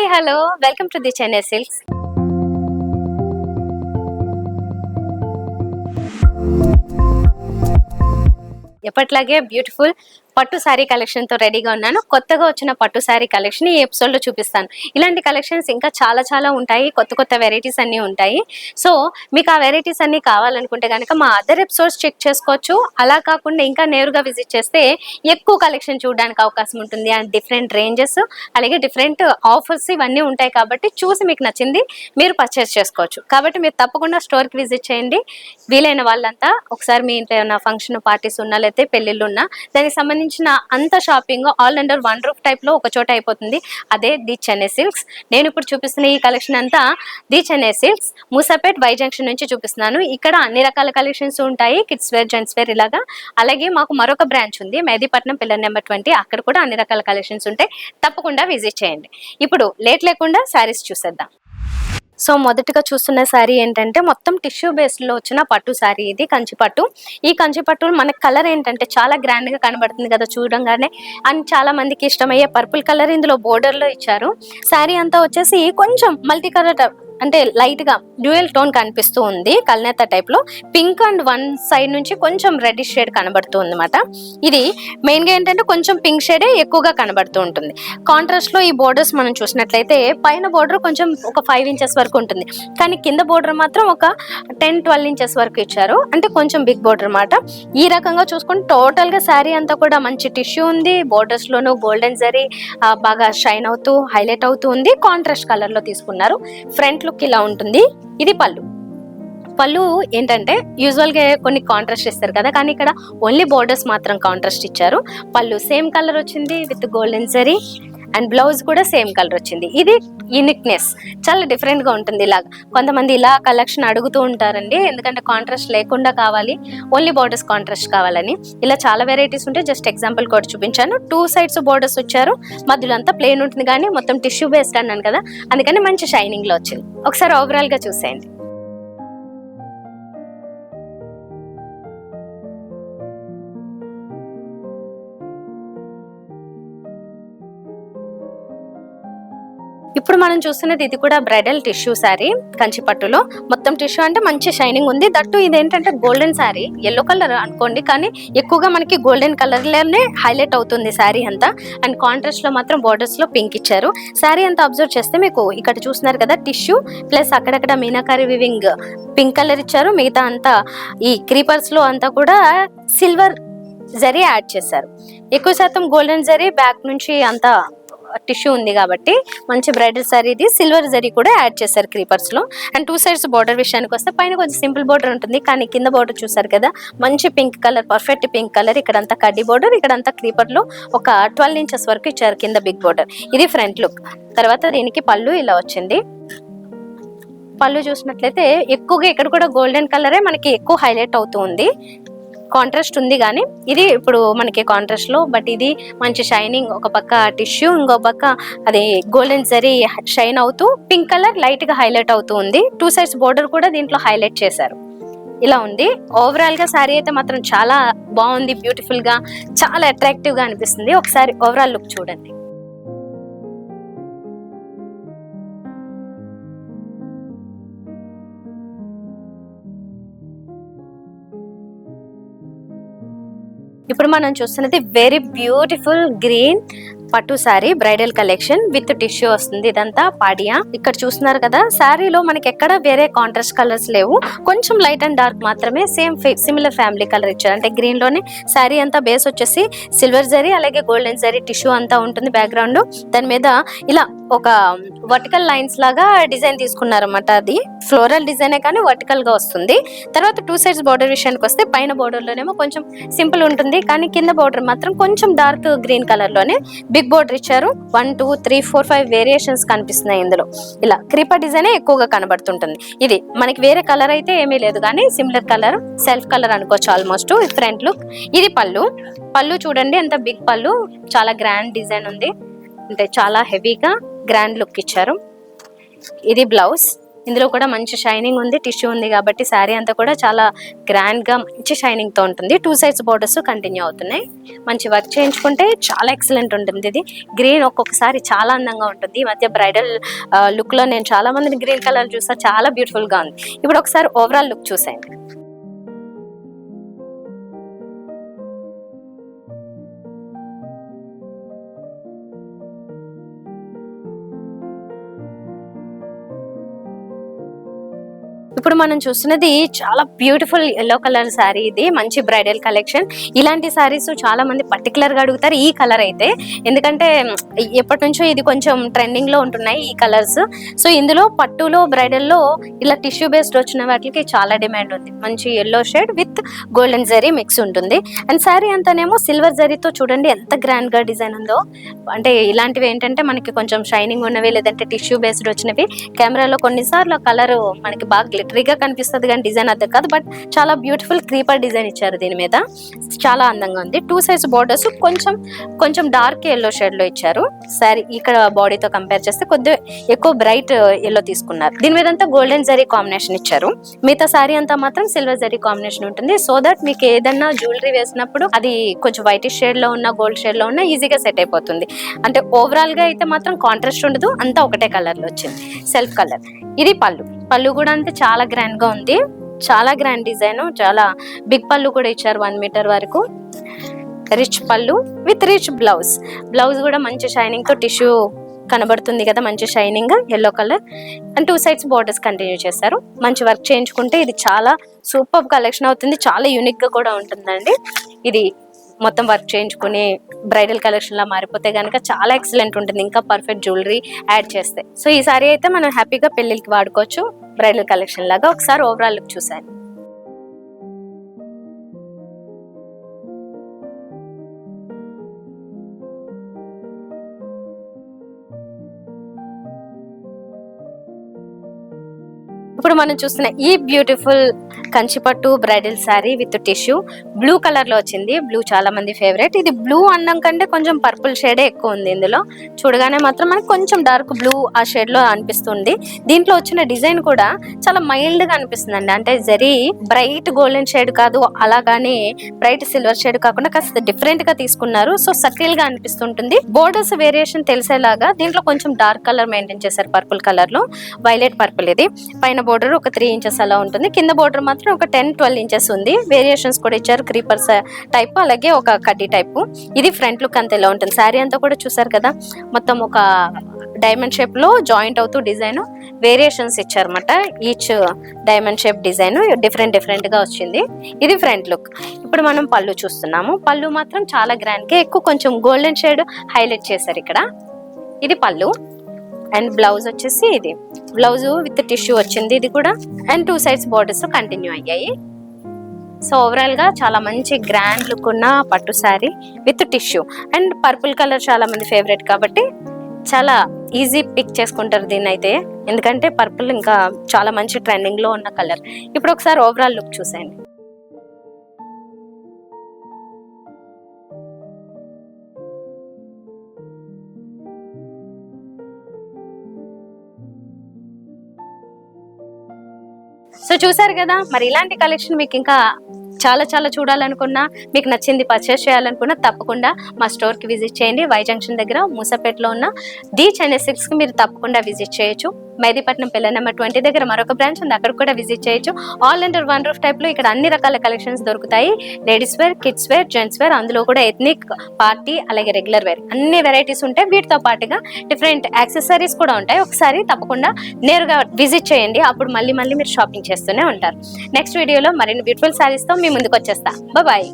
Hi hello welcome to the Chennai silks. ఎప్పట్లాగే beautiful పట్టు sari collection తో రెడీగా ఉన్నాను. కొత్తగా వచ్చిన పట్టు శారీ కలెక్షన్ ఈ ఎపిసోడ్ లో చూపిస్తాను. ఇలాంటి కలెక్షన్స్ ఇంకా చాలా ఉంటాయి. కొత్త వెరైటీస్ అన్ని ఉంటాయి. సో మీకు ఆ వెరైటీస్ అన్ని కావాలనుకుంటే కనుక మా అదర్ ఎపిసోడ్స్ చెక్ చేసుకోవచ్చు. అలా కాకుండా ఇంకా నేరుగా విజిట్ చేస్తే ఎక్కువ కలెక్షన్ చూడడానికి అవకాశం ఉంటుంది. అండ్ డిఫరెంట్ రేంజెస్ అలాగే డిఫరెంట్ ఆఫర్స్ ఇవన్నీ ఉంటాయి కాబట్టి చూసి మీకు నచ్చింది మీరు పర్చేస్ చేసుకోవచ్చు. కాబట్టి మీరు తప్పకుండా స్టోర్ కి విజిట్ చేయండి. వీలైన వాళ్ళంతా ఒకసారి మీ ఇంట్లో ఏమైనా ఫంక్షన్ పార్టీస్ ఉన్నా లేకపోతే పెళ్లిళ్ళు ఉన్నా దానికి సంబంధించిన అంత shopping all under one roof type లో ఒక చోట అయిపోతుంది. అదే ది చెన్నై సిల్క్స్. నేను ఇప్పుడు చూపిస్తున్న ఈ కలెక్షన్ అంతా the Chennai silks Moosapet Y junction నుంచి చూపిస్తున్నాను. ఇక్కడ అన్ని రకాల కలెక్షన్స్ ఉంటాయి. కిడ్స్ వేర్, జెంట్స్ వేర్ ఇలాగా. అలాగే మాకు మరొక బ్రాంచ్ ఉంది మెహదీపట్నం పిల్లర్ నెంబర్ 20. అక్కడ కూడా అన్ని రకాల కలెక్షన్స్ ఉంటాయి. తప్పకుండా విజిట్ చేయండి. ఇప్పుడు లేట్ లేకుండా శారీస్ చూసేద్దాం. సో మొదటిగా చూస్తున్న శారీ ఏంటంటే మొత్తం టిష్యూ బేస్ లో వచ్చిన పట్టు శారీ. ఇది కంచి పట్టు. ఈ కంచి పట్టు మనకి కలర్ ఏంటంటే చాలా గ్రాండ్ గా కనబడుతుంది కదా చూడంగానే. అండ్ చాలా మందికి ఇష్టమయ్యే పర్పుల్ కలర్ ఇందులో బోర్డర్ లో ఇచ్చారు. శారీ అంతా వచ్చేసి కొంచెం మల్టీ కలర్ అంటే లైట్ గా డ్యూయల్ టోన్ కనిపిస్తూ ఉంది. కల్నేత టైప్ లో పింక్ అండ్ వన్ సైడ్ నుంచి కొంచెం రెడ్డిష్ షేడ్ కనబడుతూ ఉంది అనమాట. ఇది మెయిన్ గా ఏంటంటే కొంచెం పింక్ షేడే ఎక్కువగా కనబడుతూ ఉంటుంది. కాంట్రాస్ట్ లో ఈ బోర్డర్స్ మనం చూసినట్లయితే పైన బోర్డర్ కొంచెం ఒక 5 ఇంచెస్ వరకు ఉంటుంది. కానీ కింద బోర్డర్ మాత్రం ఒక 10-12 ఇంచెస్ వరకు ఇచ్చారు. అంటే కొంచెం బిగ్ బోర్డర్ అన్నమాట. ఈ రకంగా చూసుకుంటే టోటల్ గా శారీ అంతా కూడా మంచి టిష్యూ ఉంది. బోర్డర్స్ లోను గోల్డెన్ జరీ బాగా షైన్ అవుతూ హైలైట్ అవుతూ ఉంది. కాంట్రాస్ట్ కలర్ లో తీసుకున్నారు. ఫ్రంట్ లుక్ ఇలా ఉంటుంది. ఇది పళ్ళు ఏంటంటే యూజువల్ గా కొన్ని కాంట్రాస్ట్ ఇస్తారు కదా, కానీ ఇక్కడ ఓన్లీ బోర్డర్స్ మాత్రం కాంట్రాస్ట్ ఇచ్చారు. పళ్ళు సేమ్ కలర్ వచ్చింది with golden zari and blouse కూడా సేమ్ కలర్ వచ్చింది. ఇది యూనిక్నెస్, చాలా డిఫరెంట్ గా ఉంటుంది. ఇలాగా కొంతమంది ఇలా కలెక్షన్ అడుగుతూ ఉంటారండి, ఎందుకంటే కాంట్రాస్ట్ లేకుండా కావాలి, ఓన్లీ బోర్డర్స్ కాంట్రాస్ట్ కావాలని. ఇలా చాలా వెరైటీస్ ఉంటాయి. జస్ట్ ఎగ్జాంపుల్ కూడా చూపించాను. 2 సైడ్స్ బోర్డర్స్ వచ్చారు, మధ్యలో అంతా ప్లెయిన్ ఉంటుంది, కానీ మొత్తం టిష్యూ బేస్డ్ అన్నాను కదా, అందుకని మంచి షైనింగ్ లో వచ్చింది. ఒకసారి ఓవరాల్ గా చూసేయండి. ఇప్పుడు మనం చూస్తున్నది ఇది కూడా బ్రైడల్ టిష్యూ శారీ కంచి పట్టులో. మొత్తం టిష్యూ అంటే మంచి షైనింగ్ ఉంది. దట్టు ఇదేంటంటే గోల్డెన్ శారీ, ఎల్లో కలర్ అనుకోండి, కానీ ఎక్కువగా మనకి గోల్డెన్ కలర్ లోనే హైలైట్ అవుతుంది శారీ అంతా. అండ్ కాంట్రాస్ట్ లో మాత్రం బోర్డర్స్ లో పింక్ ఇచ్చారు. శారీ అంతా అబ్జర్వ్ చేస్తే మీకు ఇక్కడ చూస్తున్నారు కదా టిష్యూ ప్లస్ అక్కడక్కడ మీనాకారి వివింగ్ పింక్ కలర్ ఇచ్చారు. మిగతా అంతా ఈ క్రీపర్స్ లో అంతా కూడా సిల్వర్ జరీ యాడ్ చేశారు. ఎక్కువ శాతం గోల్డెన్ జరీ బ్యాక్ నుంచి అంతా టిష్యూ ఉంది కాబట్టి మంచి బ్రైడల్ సారీ. ఇది సిల్వర్ జరీ కూడా యాడ్ చేశారు క్రీపర్స్ లో. అండ్ 2 సైడ్స్ బోర్డర్ విషయానికి వస్తే పైన కొంచెం సింపుల్ బోర్డర్ ఉంటుంది, కానీ కింద బోర్డర్ చూసారు కదా మంచి pink colour, perfect pink colour. ఇక్కడంతా కడ్డీ బోర్డర్, ఇక్కడంతా క్రీపర్ లో ఒక 12 ఇంచెస్ వరకు ఇచ్చారు కింద బిగ్ బోర్డర్. ఇది ఫ్రంట్ లుక్. తర్వాత దీనికి పళ్ళు ఇలా వచ్చింది. పళ్ళు చూసినట్లయితే ఎక్కువగా ఇక్కడ కూడా గోల్డెన్ కలరే మనకి ఎక్కువ హైలైట్ అవుతూ ఉంది. కాంట్రాస్ట్ ఉంది కానీ ఇది ఇప్పుడు మనకి కాంట్రాస్ట్ లో, బట్ ఇది మంచి షైనింగ్. ఒక పక్క టిష్యూ, ఇంకో పక్క అది గోల్డెన్ జరీ షైన్ అవుతూ పింక్ కలర్ లైట్ గా హైలైట్ అవుతూ ఉంది. 2 సైడ్స్ బోర్డర్ కూడా దీంట్లో హైలైట్ చేశారు. ఇలా ఉంది. ఓవరాల్ గా శారీ అయితే మాత్రం చాలా బాగుంది, బ్యూటిఫుల్ గా, చాలా అట్రాక్టివ్ గా అనిపిస్తుంది. ఒకసారి ఓవరాల్ లుక్ చూడండి. ఇప్పుడు మనం చూస్తున్నది వెరీ బ్యూటిఫుల్ గ్రీన్ పట్టు sari bridal collection with tissue వస్తుంది. ఇదంతా పాడియా. ఇక్కడ చూస్తున్నారు కదా శారీలో మనకి ఎక్కడ వేరే కాంట్రాస్ట్ కలర్స్ లేవు, కొంచెం లైట్ అండ్ డార్క్ మాత్రమే సేమ్ సిమిలర్ ఫ్యామిలీ కలర్ ఇచ్చారు. అంటే గ్రీన్ లోనే శారీ అంతా బేస్ వచ్చేసి సిల్వర్ జరీ అలాగే గోల్డెన్ జరీ టిష్యూ అంతా ఉంటుంది బ్యాక్గ్రౌండ్. దాని మీద ఇలా ఒక వర్టికల్ లైన్స్ లాగా డిజైన్ తీసుకున్నారన్నమాట. అది ఫ్లోరల్ డిజైనే కానీ వర్టికల్ గా వస్తుంది. తర్వాత 2 సైడ్స్ బోర్డర్ విషయానికి వస్తే పైన బోర్డర్ లోనేమో కొంచెం సింపుల్ ఉంటుంది, కానీ కింద బోర్డర్ మాత్రం కొంచెం డార్క్ గ్రీన్ కలర్ లోనే బిగ్ బోర్డర్ ఇచ్చారు. 1 2 3 4 5 వేరియేషన్స్ కనిపిస్తున్నాయి ఇందులో. ఇలా క్రీపర్ డిజైన్ ఎక్కువగా కనబడుతుంటుంది. ఇది మనకి వేరే కలర్ అయితే ఏమీ లేదు, కానీ సిమిలర్ కలర్, సెల్ఫ్ కలర్ అనుకోవచ్చు ఆల్మోస్ట్. Front look. ఇది పళ్ళు చూడండి ఎంత బిగ్ పళ్ళు, చాలా గ్రాండ్ డిజైన్ ఉంది. అంటే చాలా హెవీగా గ్రాండ్ లుక్ ఇచ్చారు. ఇది బ్లౌజ్. ఇందులో కూడా మంచి షైనింగ్ ఉంది, టిష్యూ ఉంది కాబట్టి శారీ అంతా కూడా చాలా గ్రాండ్ గా మంచి షైనింగ్ తో ఉంటుంది. 2 సైడ్స్ బోర్డర్స్ కంటిన్యూ అవుతున్నాయి. మంచి వర్క్ చేయించుకుంటే చాలా ఎక్సలెంట్ ఉంటుంది. ఇది గ్రీన్ ఒక్కొక్కసారి చాలా అందంగా ఉంటుంది. ఈ మధ్య బ్రైడల్ లుక్ లో నేను చాలా మందిని గ్రీన్ కలర్ చూసా, చాలా బ్యూటిఫుల్ గా ఉంది. ఇప్పుడు ఒకసారి ఓవరాల్ లుక్ చూసేయండి. ఇప్పుడు మనం చూస్తున్నది చాలా బ్యూటిఫుల్ ఎల్లో కలర్ శారీ. ఇది మంచి బ్రైడల్ కలెక్షన్. ఇలాంటి శారీస్ చాలా మంది పర్టికులర్ గా అడుగుతారు ఈ కలర్ అయితే, ఎందుకంటే ఎప్పటి నుంచో ఇది కొంచెం ట్రెండింగ్ లో ఉంటున్నాయి ఈ కలర్స్. సో ఇందులో పట్టులో బ్రైడల్ లో ఇలా టిష్యూ బేస్డ్ వచ్చిన వాటికి చాలా డిమాండ్ ఉంది. మంచి yellow shade with golden zari mix ఉంటుంది. అండ్ శారీ అంతానేమో సిల్వర్ జరీతో చూడండి ఎంత గ్రాండ్ గా డిజైన్ ఉందో. అంటే ఇలాంటివి ఏంటంటే మనకి కొంచెం షైనింగ్ ఉన్నవి లేదంటే టిష్యూ బేస్డ్ వచ్చినవి కెమెరాలో కొన్నిసార్లు కలర్ మనకి బాగా గ్లిటరీగా కనిపిస్తుంది కానీ డిజైన్ అర్థం కాదు. బట్ చాలా బ్యూటిఫుల్ క్రీపర్ డిజైన్ ఇచ్చారు దీని మీద, చాలా అందంగా ఉంది. 2 సైజ్ బోర్డర్స్ కొంచెం డార్క్ ఎల్లో షేడ్ లో ఇచ్చారు. సారీ ఇక్కడ బాడీతో కంపేర్ చేస్తే కొద్దిగా ఎక్కువ బ్రైట్ ఎల్లో తీసుకున్నారు. దీని మీద అంతా గోల్డెన్ జరీ కాంబినేషన్ ఇచ్చారు. మిగతా సారీ అంతా మాత్రం సిల్వర్ జరీ కాంబినేషన్ ఉంటుంది. సో దట్ మీకు ఏదన్నా జ్యువెలరీ వేసినప్పుడు అది కొంచెం వైట్ షేడ్ లో ఉన్న గోల్డ్ షేడ్ లో ఉన్న ఈజీగా సెట్ అయిపోతుంది. అంటే ఓవరాల్ గా అయితే మాత్రం కాంట్రాస్ట్ ఉండదు, అంతా ఒకటే కలర్ లో వచ్చింది, సెల్ఫ్ కలర్. ఇది పళ్ళు కూడా అంతే చాలా గ్రాండ్ గా ఉంది. చాలా గ్రాండ్ డిజైన్, చాలా బిగ్ పళ్ళు కూడా ఇచ్చారు 1 మీటర్ వరకు. రిచ్ పళ్ళు విత్ రిచ్ బ్లౌజ్ కూడా మంచి షైనింగ్ తో టిష్యూ కనబడుతుంది కదా, మంచి shining yellow colour. And 2 sides borders continue చేశారు. మంచి వర్క్ చేయించుకుంటే ఇది చాలా సూపర్ కలెక్షన్ అవుతుంది. చాలా యూనిక్ గా కూడా ఉంటుందండి. ఇది మొత్తం వర్క్ చేయించుకుని బ్రైడల్ కలెక్షన్ లా మారిపోతే కనుక చాలా ఎక్సలెంట్ ఉంటుంది, ఇంకా పర్ఫెక్ట్ జ్యువెలరీ యాడ్ చేస్తే. సో ఈ సారీ అయితే మనం హ్యాపీగా పెళ్లికి వాడుకోవచ్చు బ్రైడల్ కలెక్షన్ లాగా. ఒకసారి ఓవరాల్ లుక్ చూసాను. ఇప్పుడు మనం చూస్తున్న ఈ beautiful Kanchipattu bridal sari with tissue blue colour లో వచ్చింది. బ్లూ చాలా మంది ఫేవరెట్. ఇది బ్లూ అందం కంటే కొంచెం పర్పుల్ షేడే ఎక్కువ ఉంది. ఇందులో చూడగానే మాత్రం మనకి కొంచెం డార్క్ బ్లూ ఆ షేడ్ లో అనిపిస్తుంది. దీంట్లో వచ్చిన డిజైన్ కూడా చాలా మైల్డ్ గా అనిపిస్తుంది అండి. అంటే జరీ బ్రైట్ గోల్డెన్ షేడ్ కాదు, అలాగానే బ్రైట్ సిల్వర్ షేడ్ కాకుండా కాస్త డిఫరెంట్ గా తీసుకున్నారు. సో సటిల్ గా అనిపిస్తుంటుంది. బోర్డర్స్ వేరియేషన్ తెలిసేలాగా దీంట్లో కొంచెం డార్క్ కలర్ మెయింటైన్ చేశారు, పర్పుల్ కలర్ లో, వైలెట్ పర్పుల్. ఇది పైన బోర్డర్ ఒక 3 ఇంచెస్ అలా ఉంటుంది, కింద బోర్డర్ మాత్రం ఒక 10-12 ఇంచెస్ ఉంది. వేరియేషన్స్ కూడా ఇచ్చారు, క్రీపర్స్ టైప్ అలాగే ఒక కడ్డీ టైప్. ఇది ఫ్రంట్ లుక్ అంతా ఇలా ఉంటుంది. శారీ అంతా కూడా చూసారు కదా, మొత్తం ఒక డైమండ్ షేప్ లో జాయింట్ అవుతూ డిజైన్ వేరియేషన్స్ ఇచ్చారన్నమాట. Each diamond shape design different గా వచ్చింది. ఇది ఫ్రంట్ లుక్. ఇప్పుడు మనం పళ్ళు చూస్తున్నాము. పళ్ళు మాత్రం చాలా గ్రాండ్ గా ఎక్కువ కొంచెం గోల్డెన్ షేడ్ హైలైట్ చేశారు ఇక్కడ. ఇది పళ్ళు. అండ్ బ్లౌజ్ వచ్చేసి ఇది బ్లౌజ్ విత్ టిష్యూ వచ్చింది ఇది కూడా. అండ్ 2 సైడ్స్ బోర్డర్స్ కంటిన్యూ అయ్యాయి. సో ఓవరాల్ గా చాలా మంచి గ్రాండ్ లుక్ ఉన్న పట్టు sari with tissue. And purple colour చాలా మంది ఫేవరెట్ కాబట్టి చాలా ఈజీ పిక్ చేసుకుంటారు దీన్ని అయితే, ఎందుకంటే పర్పుల్ ఇంకా చాలా మంచి ట్రెండింగ్ లో ఉన్న కలర్. ఇప్పుడు ఒకసారి ఓవరాల్ లుక్ చూసేయండి. సో చూసారు కదా, మరి ఇలాంటి కలెక్షన్ మీకు ఇంకా చాలా చూడాలనుకున్నా, మీకు నచ్చింది పర్చేస్ చేయాలనుకున్నా తప్పకుండా మా స్టోర్ కి విజిట్ చేయండి. వై జంక్షన్ దగ్గర మూసాపేటలో ఉన్న ది చెన్నై సిల్క్స్ కి మీరు తప్పకుండా విజిట్ చేయొచ్చు. మెహదీపట్నం పిల్లర్ నెంబర్ 20 దగ్గర మరొక బ్రాంచ్ ఉంది, అక్కడ కూడా విజిట్ చేయొచ్చు. All under one roof type లో ఇక్కడ అన్ని రకాల కలెక్షన్స్ దొరుకుతాయి. Ladies wear, kids wear, gents wear, అందులో కూడా ఎథ్నిక్, పార్టీ అలాగే రెగ్యులర్ వేర్ అన్ని వెరైటీస్ ఉంటాయి. వీటితో పాటుగా డిఫరెంట్ యాక్సెసరీస్ కూడా ఉంటాయి. ఒకసారి తప్పకుండా నేరుగా విజిట్ చేయండి, అప్పుడు మళ్ళీ మీరు షాపింగ్ చేస్తూనే ఉంటారు. నెక్స్ట్ వీడియోలో మరిన్ని బ్యూటిఫుల్ శారీస్ తో మీ ముందుకు వచ్చేస్తా. బాయ్.